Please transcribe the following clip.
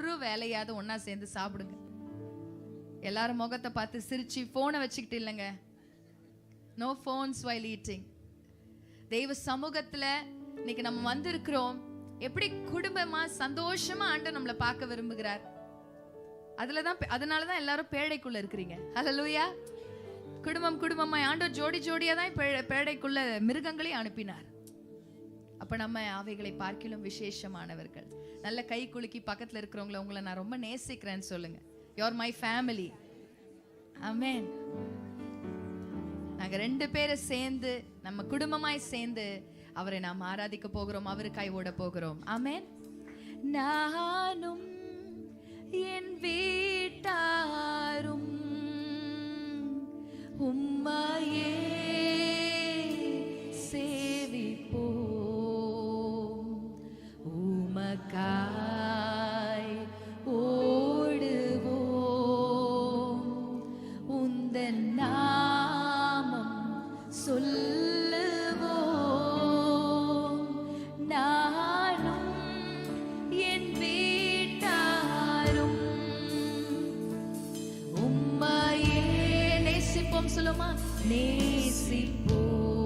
ஒரு வேலையாவது ஒன்னா சேர்ந்து சாப்பிடுங்க. எல்லாரும் முகத்தை பார்த்து சிரிச்சு போனை வச்சுக்கிட்டு இல்லைங்க. No phones while eating. தெய்வ சமூகத்துல இன்னைக்கு நம்ம வந்திருக்கிறோம். எப்படி குடும்பமா சந்தோஷமா ஆண்டவர் நம்மளை பார்க்க விரும்புகிறார். அதனாலதான் எல்லாரும் பேழைக்குள்ள இருக்கிறீங்க. ஹல்லேலூயா. குடும்பமா ஆண்டவர் ஜோடி ஜோடியா தான் பேழைக்குள்ள மிருகங்களை அனுப்பினார். அப்ப நம்ம அவைகளை பார்க்கிலும் விசேஷமானவர்கள். நல்ல கை குலுக்கி பக்கத்துல இருக்கிறவங்கள, உங்களை நான் ரொம்ப நேசிக்கிறேன்னு சொல்லுங்க. You are my family. Amen. நாங்க 2 பேரும் சேர்ந்து, நம்ம குடும்பமாய் சேர்ந்து அவரை நாம் ஆராதிக்க போகிறோம். அவருக்காய் ஓட போகிறோம். ஆமென். நானும் என் வீட்டாரும் உம்மையே சேவிப்போம். உமக்காய் ஓடுவோம். உந்தன் நாமம் சொல்லுவோம். நானும் என் வீட்டாரும் உம்மையே நேசிப்போம். சொல்லுமா? நேசிப்போம்.